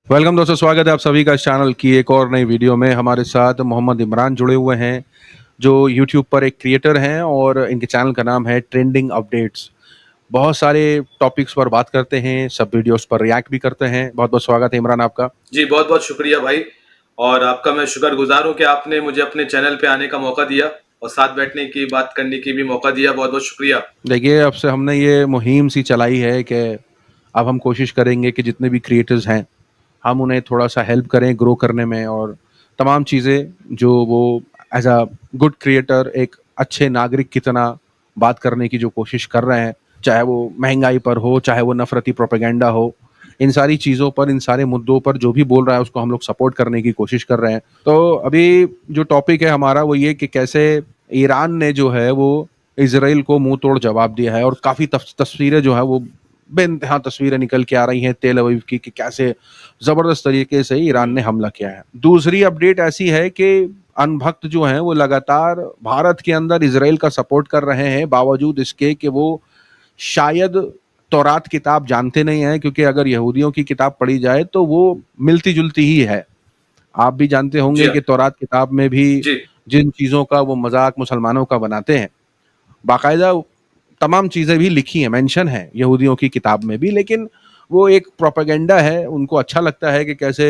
Welcome दोस्तों, स्वागत है आप सभी का इस चैनल की एक और नई वीडियो में। हमारे साथ मोहम्मद इमरान जुड़े हुए हैं जो यूट्यूब पर एक क्रिएटर हैं और इनके चैनल का नाम है ट्रेंडिंग अपडेट्स। बहुत सारे टॉपिक्स पर बात करते हैं, सब वीडियोस पर रिएक्ट भी करते हैं। बहुत बहुत स्वागत है इमरान आपका। जी बहुत बहुत शुक्रिया भाई, और आपका मैं शुक्रगुजार हूँ कि आपने मुझे अपने चैनल पे आने का मौका दिया और साथ बैठने की बात करने की भी मौका दिया। बहुत बहुत शुक्रिया। देखिए, अब से हमने ये मुहिम सी चलाई है कि अब हम कोशिश करेंगे कि जितने भी क्रिएटर्स हैं हम उन्हें थोड़ा सा हेल्प करें ग्रो करने में, और तमाम चीज़ें जो वो एज अ गुड क्रिएटर एक अच्छे नागरिक की तरह बात करने की जो कोशिश कर रहे हैं, चाहे वो महंगाई पर हो, चाहे वो नफरती प्रोपेगेंडा हो, इन सारी चीज़ों पर, इन सारे मुद्दों पर जो भी बोल रहा है उसको हम लोग सपोर्ट करने की कोशिश कर रहे हैं। तो अभी जो टॉपिक है हमारा वो ये कि कैसे ईरान ने जो है वो इसराइल को मुंह तोड़ जवाब दिया है, और काफ़ी तस्वीरें जो है वो बेइंतहा तस्वीरें निकल के आ रही हैं तेल अवीव की कि कैसे जबरदस्त तरीके से ईरान ने हमला किया है। दूसरी अपडेट ऐसी है कि अनभक्त जो हैं वो लगातार भारत के अंदर इसराइल का सपोर्ट कर रहे हैं, बावजूद इसके कि वो शायद तौरात किताब जानते नहीं हैं, क्योंकि अगर यहूदियों की किताब पढ़ी जाए तो वो मिलती जुलती ही है। आप भी जानते जी होंगे हाँ। कि तौरात किताब में भी जी जिन चीज़ों का वो मजाक मुसलमानों का बनाते हैं, बाकायदा तमाम चीज़ें भी लिखी हैं, मेंशन है यहूदियों की किताब में भी, लेकिन वो एक प्रोपेगेंडा है। उनको अच्छा लगता है कि कैसे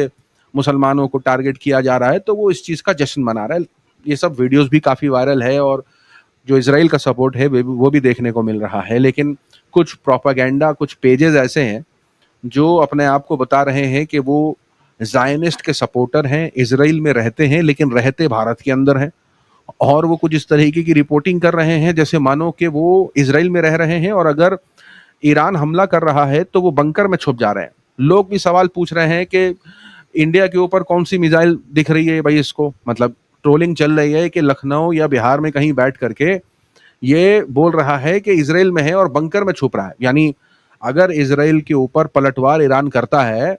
मुसलमानों को टारगेट किया जा रहा है, तो वो इस चीज़ का जश्न मना रहा है। ये सब वीडियोस भी काफ़ी वायरल है और जो इजराइल का सपोर्ट है वो भी देखने को मिल रहा है। लेकिन कुछ प्रोपेगेंडा, कुछ पेजेस ऐसे हैं जो अपने आप को बता रहे हैं कि वो ज़ायनिस्ट के सपोर्टर हैं, इजराइल में रहते हैं लेकिन रहते भारत के अंदर हैं, और वो कुछ इस तरीके की रिपोर्टिंग कर रहे हैं जैसे मानो कि वो इजराइल में रह रहे हैं, और अगर ईरान हमला कर रहा है तो वो बंकर में छुप जा रहे हैं। लोग भी सवाल पूछ रहे हैं कि इंडिया के ऊपर कौन सी मिसाइल दिख रही है भाई इसको, मतलब ट्रोलिंग चल रही है कि लखनऊ या बिहार में कहीं बैठ करके ये बोल रहा है कि इजराइल में है और बंकर में छुप रहा है। यानी अगर इजराइल के ऊपर पलटवार ईरान करता है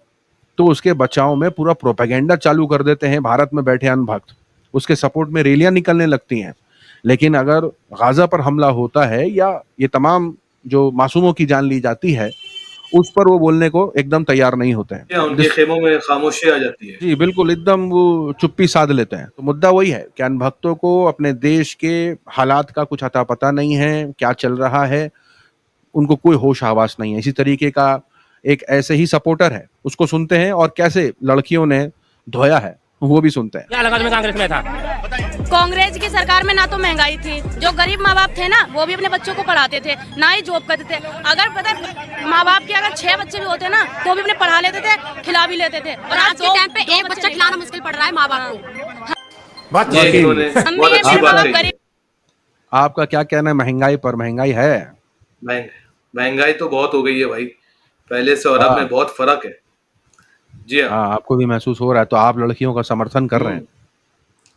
तो उसके बचाव में पूरा प्रोपेगेंडा चालू कर देते हैं भारत में बैठे अनभक्त, उसके सपोर्ट में रैलियां निकलने लगती हैं। लेकिन अगर गाजा पर हमला होता है या ये तमाम जो मासूमों की जान ली जाती है, उस पर वो बोलने को एकदम तैयार नहीं होते हैं। जी हाँ, उनके खेमों में खामोशी आ जाती है। जी बिल्कुल, एकदम वो चुप्पी साध लेते हैं। तो मुद्दा वही है कि अनभक्तों को अपने देश के हालात का कुछ अता पता नहीं है, क्या चल रहा है उनको कोई होश आवास नहीं है। इसी तरीके का एक ऐसे ही सपोर्टर है, उसको सुनते हैं और कैसे लड़कियों ने धोया है वो भी सुनते हैं। क्या लगा तुम्हें कांग्रेस में था? कांग्रेस की सरकार में ना तो महंगाई थी, जो गरीब माँ बाप थे ना वो भी अपने बच्चों को पढ़ाते थे, ना ही जॉब करते थे। अगर पता माँ बाप के अगर 6 बच्चे भी होते ना तो भी अपने पढ़ा लेते थे, खिला भी लेते थे। और आज के टाइम पे एक बच्चा खिलाना मुश्किल पड़ रहा है माँ बाप को। हम भी अच्छी मेरे माँ बात बाप है। गरीब। आपका क्या कहना है महंगाई पर? महंगाई है? महंगाई तो बहुत हो गई है भाई, पहले से और अब में बहुत फर्क है। जी हाँ। हाँ, आपको भी महसूस हो रहा है, तो आप लड़कियों का समर्थन कर रहे हैं।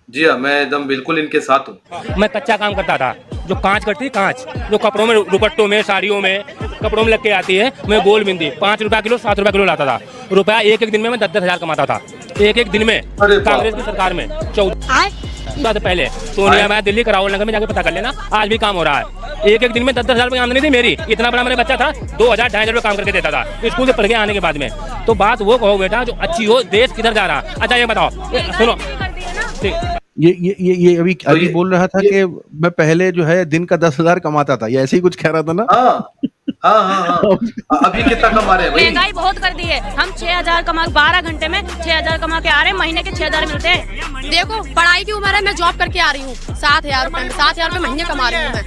जी हाँ, मैं एकदम बिल्कुल इनके साथ हूँ। मैं कच्चा काम करता था, जो कांच करती है, कांच जो कपड़ों में, दुपट्टों में, साड़ियों में, कपड़ों में लग के आती है। मैं गोल बिंदी 5 रुपया किलो, 7 रुपया किलो लाता था। रुपया एक दिन में मैं 10-10 हजार कमाता था, एक दिन में। कांग्रेस की सरकार में 14 साल पहले सोनिया में दिल्ली करावल नगर में जाके पता कर लेना, आज भी काम हो रहा है। एक दिन में 10-10 हजार रुपये आमदनी थी मेरी। इतना बड़ा मेरा बच्चा था, 2,000-2,500 रुपये काम करके देता था स्कूल से पढ़ के आने के बाद में। तो बात वो कहो बेटा जो अच्छी हो, देश किधर जा रहा। अच्छा ये बताओ, सुनो, ये अभी बोल रहा था कि मैं पहले जो है दिन का 10,000 कमाता था, ये ऐसे ही कुछ कह रहा था ना। हाँ। अभी कितना कमा रहे हैं भाई? महंगाई बहुत कर दी है। हम 6,000 कमा 12 घंटे में 6,000 कमा के आ रहे हैं, महीने के 6,000 मिलते हैं। देखो पढ़ाई की उम्र है, मैं जॉब करके आ रही हूँ 7,000 रुपए महीने कमा रही हूँ मैं,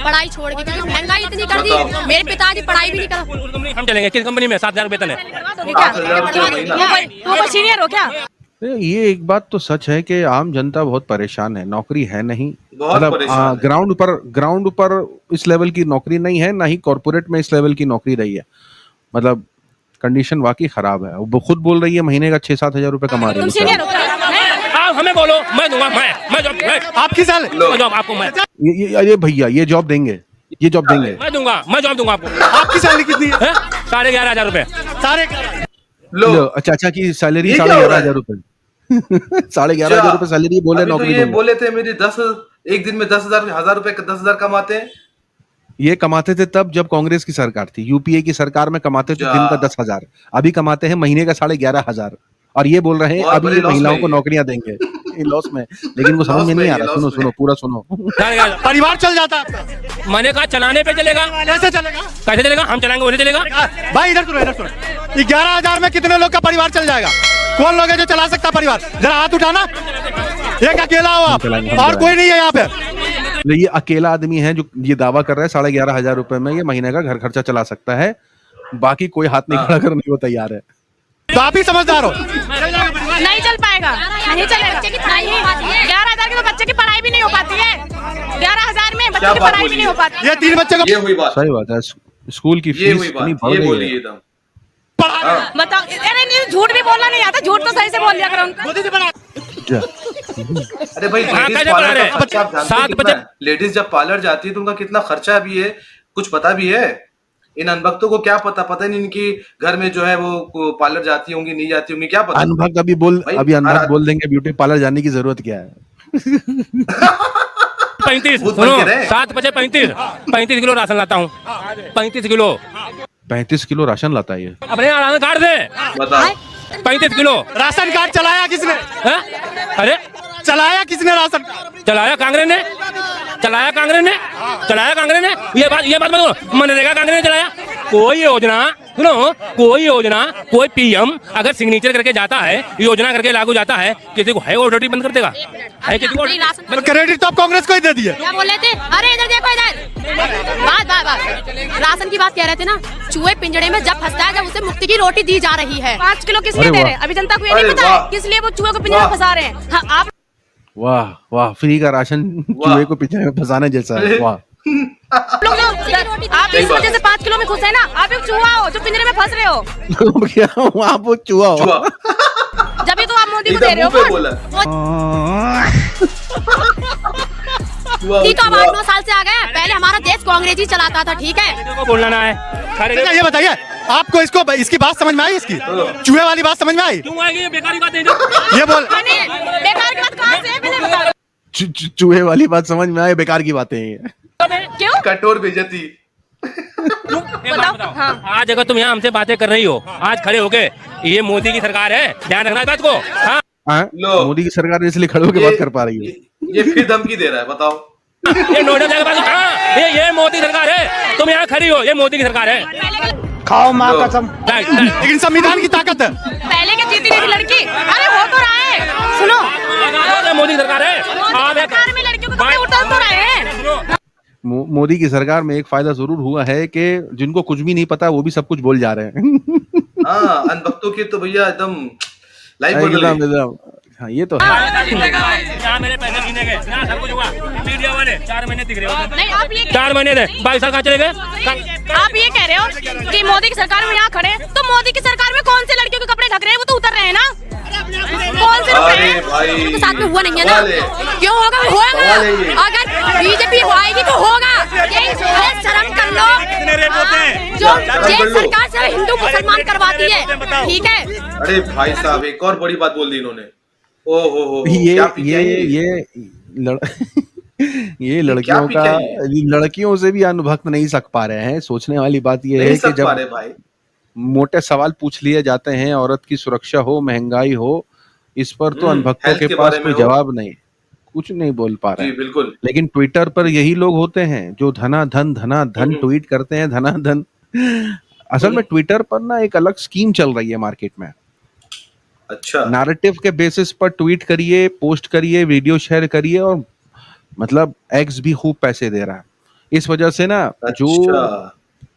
पढ़ाई छोड़ के, क्योंकि महंगाई इतनी कर दी। मेरे पिताजी पढ़ाई भी नहीं कर। हम चलेंगे किस कंपनी में? 7,000 वेतन है। तुम सीनियर हो क्या? ये एक बात तो सच है कि आम जनता बहुत परेशान है, नौकरी है नहीं। बहुत मतलब परेशान है। ग्राउंड पर इस लेवल की नौकरी नहीं है, ना ही कॉर्पोरेट में इस लेवल की नौकरी रही है। मतलब कंडीशन वाकई खराब है। वो खुद बोल रही है महीने का 6-7 हजार रुपए कमा रही तुम है। सीनियर हो क्या? आप हमें बोलो, मैं दूंगा। मैं जॉब आपकी साल जॉब आपको मैं ये भैया ये जॉब देंगे, ये जॉब देंगे। मैं दूंगा, मैं जॉब दूंगा आपको। आपकी सैलरी कितनी है? 11,500 रुपए। सारे लो, चाचा की सैलरी 11,500 रुपए। 11,500 रुपए सैलरी बोले, अभी तो नौकरी ये दूंगा। बोले थे मेरी 10 एक दिन में 10,000 रुपए 10,000 कमाते हैं। ये कमाते थे तब जब कांग्रेस की सरकार थी, यूपीए की सरकार में कमाते थे दिन का 10,000, अभी कमाते हैं महीने का 11,500 और ये बोल रहे हैं बहुत अभी बड़े ये लॉस में महिलाओं को ये। नौकरियां देंगे। ये लॉस में, लेकिन वो समझ लॉस में नहीं में आ ये, रहा। लॉस सुनो में। सुनो पूरा सुनो। परिवार चल जाता आपका, मैंने कहा चलाने पे चलेगा। कैसे चलेगा? कैसे चलेगा? हम चलाएंगे वो नहीं चलेगा। भाई इधर सुनो, इधर सुनो। 11,000 में कितने लोग का परिवार चल जाएगा? कौन लोग है जो चला सकता परिवार? जरा हाथ उठाना। एक अकेला हो आप और कोई नहीं है यहाँ पे। तो ये अकेला आदमी है जो ये दावा कर रहा है 11,500 रुपए में ये महीने का घर खर्चा चला सकता है, बाकी कोई हाथ नहीं खड़ा करने को तैयार है। तो आप ही समझदार हो। नहीं चल पाएगा, नहीं चलेगा। 11,000 के तो बच्चे की पढ़ाई भी नहीं हो पाती है। 11,000 में बच्चे की बात पढ़ाई भी बोली नहीं हो पाती। ये 3 बच्चे को ये हुई बात, सही बात है, स्कूल की ये फीस हुई इतनी बात, बढ़ ये गई बोली है। एकदम। बताओ, अरे नहीं, झूठ भी बोलना नहीं आता, झूठ तो सही से बोल दिया करो उनका। जा। अरे भाई हाँ, लेडीज कैसे पार्लर बना रहे? का खर्चा आप जानते हैं 7 कितना बजे- है? लेडीज जब पार्लर जाती है तो उनका कितना खर्चा भी है, कुछ पता भी है? इन अनभक्तों को क्या पता ही नहीं इनकी घर में जो है वो पार्लर जाती होंगी, नहीं जाती होंगी, क्या पता? अनभक्त भाई, अभी अनभक्त हर- बोल देंगे ब्यूटी पार्लर जाने की जरूरत क्या है। 35 भूत बन सुनो, के रहे। 7 बजे 35 किलो राशन लाता हूँ। 35 किलो 35 किलो राशन लाता है ये। अपने राशन कार्ड से बताओ। 35 किलो। राशन कार्ड चलाया किसने? हाँ? अरे चलाया किसने राशन? चलाया कांग्रेस ने, चलाया कांग्रेस ने, चलाया कांग्रेस ने। ये बात बताओ, मनरेगा कांग्रेस ने चलाया। कोई योजना सुनो, कोई योजना, कोई पीएम अगर सिग्नेचर करके जाता है, योजना करके लागू जाता है, किसी को है ऑडिट बंद कर देगा? है किसी को? तो क्रेडिट तो आप कांग्रेस को ही दे दिए। क्या बोल रहे थे? अरे इधर देखो, इधर बात राशन की बात कह रहे थे ना। चूहे पिंजड़े में जब फंसता है, जब उसे मुक्ति की रोटी दी जा रही है। 5 किलो किस लिए अरे दे वाह। रहे हैं? अभी जनता को ये अरे नहीं पता वाह। है किस लिए वो चूहे को पिंजरे में वाह। फंसा रहे हैं। हाँ, आप वाह वाह, फ्री का राशन चूहे को पिंजरे में फंसाने जैसा है। वाह। लोग जो आप इस वजह से 5 किलो में खुश है ना, आप एक चूहा हो जो पिंजरे में फंस रहे हो। क्या आप वो चूहा हो? चुहा। जब तो आप मोदी को दे एकदम रहे हो मुंह पे वोट। बोला। चुहा, ठीक है, अब चुहा। 8-9 साल से आ गए। पहले हमारा देश कांग्रेस ही चलाता था, ठीक है। को बोलना ना है। अच्छा ये बताइए, आपको इसकी बात समझ में आई? इसकी चूहे वाली बात समझ में आई? क्यों आएगी ये बेकार की बात है? ये बोल, मैंने बेकार की बात कहाँ से है, पहले बताओ। चूहे वाली बात समझ में आए, बेकार की बातें हैं ये। क्यों? कठोर बेइज्जती। एक बात बताओ, आज अगर तुम यहाँ हमसे बातें कर रही हो, आज खड़े होके, ये मोदी की सरकार है, ध्यान रखना इस बात को। हाँ? हाँ? लो। मोदी की सरकार इसलिए खड़े होकर बात कर पा रही है। ये फिर धमकी दे रहा है, बताओ। ये नोएडा जाके बात हाँ, ये मोदी सरकार है, तुम यहाँ खड़ी हो, ये मोदी की सरकार है। खाओ माँ लो। कसम। Right, right. लेकिन संविधान की ताकत है। पहले के जीती गई थी लड़की, अरे हो तो रहा है। सुनो, ये मोदी की सरकार है। आप एक- सरकार में लड़कियों को कपड़े उतर तो रहे हैं। मोदी की सरकार में एक फायदा जरूर हुआ है कि जिनको कुछ भी नहीं पता वो भी सब कुछ बोल जा रहे हैं। हाँ, अनभक्तों की तो भैया एकदम लाइफ बदल एकदम गई। एकदम। हाँ, ये तो है। यहाँ मेरे पैसे गिने गए, यहाँ सब कुछ हुआ। मीडिया वाले 4 महीने दिख रहे हो। नहीं, आप ये 4 महीने थे, 22 साल कहाँ चले गए? आप ये कह रहे हो कि मोदी की सरकार में यहाँ खड़े हैं, तो मोदी की सरकार में कौन से लड़कियों के कपड़े ढक रहे हैं? वो तो उतर रहे हैं ना। कौन से रुक रहे अरे हैं? भाई, उनके साथ में हुआ नहीं है ना। सवाल है। क्यों होगा? सवाल है ये। अगर बीजेपी आएगी तो होगा। ये शर्म कर लो। जो ये सरकार से हिंदू मुसलमान करवाती है, ठीक है। अरे भाई साहब, एक और बड़ी बात बोल दी इन्होंने। ओ हो, ये क्या पी के आई है? ये लड़कियों पी का, के आई है? लड़कियों से भी अनुभक्त नहीं सक पा रहे हैं। सोचने वाली बात ये नहीं है कि सक पा रहे जब भाई। मोटे सवाल पूछ लिए जाते हैं, औरत की सुरक्षा हो, महंगाई हो, इस पर तो अनुभक्तों हेल्थ के के पास बारे में कोई हो। जवाब नहीं, कुछ नहीं बोल पा रहे जी हैं। बिल्कुल। लेकिन ट्विटर पर यही लोग होते हैं जो धनाधन ट्वीट करते हैं, धनाधन। असल में ट्विटर पर ना एक अलग स्कीम चल रही है मार्केट में। अच्छा। नैरेटिव के बेसिस पर ट्वीट करिए, पोस्ट करिए, वीडियो शेयर करिए, और मतलब एक्स भी खूब पैसे दे रहा है। इस वजह से ना जो अच्छा।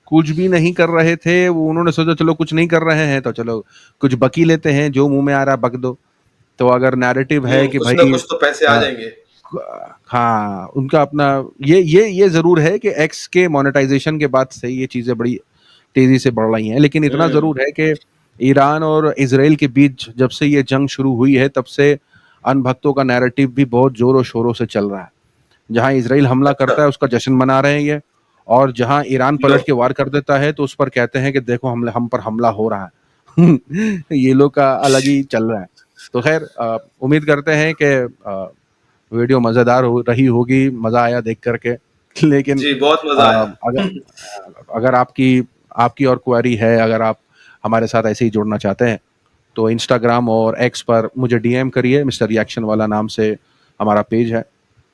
कुछ भी नहीं कर रहे थे वो उन्होंने सोचा चलो कुछ नहीं कर रहे हैं तो चलो कुछ बकी लेते हैं, जो मुंह में आ रहा बक दो। तो अगर नैरेटिव है कि कुछ भाई ना कुछ तो पैसे आ हाँ, जाएंगे। हाँ, उनका अपना ये जरूर है कि एक्स के मोनेटाइजेशन के बाद से ये चीजें बड़ी तेजी से बढ़ रही हैं। लेकिन इतना जरूर है कि ईरान और इजराइल के बीच जब से ये जंग शुरू हुई है तब से अनभक्तों का नैरेटिव भी बहुत जोरों शोरों से चल रहा है। जहां इजराइल हमला करता है उसका जश्न मना रहे हैं ये, और जहां ईरान पलट के वार कर देता है तो उस पर कहते हैं कि देखो हम पर हमला हो रहा है। ये लोग का अलग ही चल रहा है। तो खैर उम्मीद करते हैं कि वीडियो मजेदार रही होगी, मजा आया देख करके। लेकिन जी, बहुत मजा आया। अगर आपकी और क्वेरी है, अगर आप हमारे साथ ऐसे ही जुड़ना चाहते हैं तो इंस्टाग्राम और एक्स पर मुझे डीएम करिए, मिस्टर रिएक्शन वाला नाम से हमारा पेज है।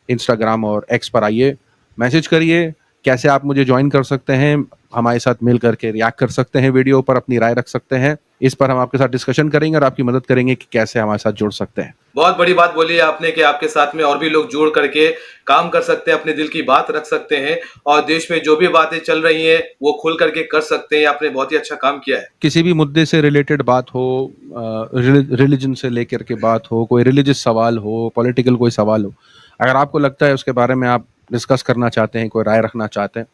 इंस्टाग्राम और एक्स पर आइए, मैसेज करिए। कैसे आप मुझे ज्वाइन कर सकते हैं, हमारे साथ मिल करके रिएक्ट कर सकते हैं, वीडियो पर अपनी राय रख सकते हैं। इस पर हम आपके साथ डिस्कशन करेंगे और आपकी मदद करेंगे कि कैसे हमारे साथ जुड़ सकते हैं। बहुत बड़ी बात बोली है आपने कि आपके साथ में और भी लोग जुड़ करके काम कर सकते हैं, अपने दिल की बात रख सकते हैं और देश में जो भी बातें चल रही हैं वो खुल करके कर सकते हैं। आपने बहुत ही अच्छा काम किया है। किसी भी मुद्दे से रिलेटेड बात हो, रिलीजन से लेकर के बात हो, कोई रिलीजियस सवाल हो, पॉलिटिकल कोई सवाल हो, अगर आपको लगता है उसके बारे में आप डिस्कस करना चाहते हैं, कोई राय रखना चाहते हैं,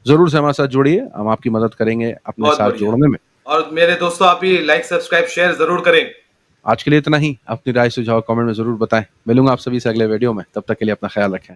जरूर से हमारे साथ जुड़िए। हम आपकी मदद करेंगे अपने बहुत साथ बढ़िया। जोड़ने में। और मेरे दोस्तों, आप भी लाइक सब्सक्राइब शेयर जरूर करें। आज के लिए इतना ही। अपनी राय सुझाव कमेंट में जरूर बताएं। मिलूंगा आप सभी से अगले वीडियो में। तब तक के लिए अपना ख्याल रखें।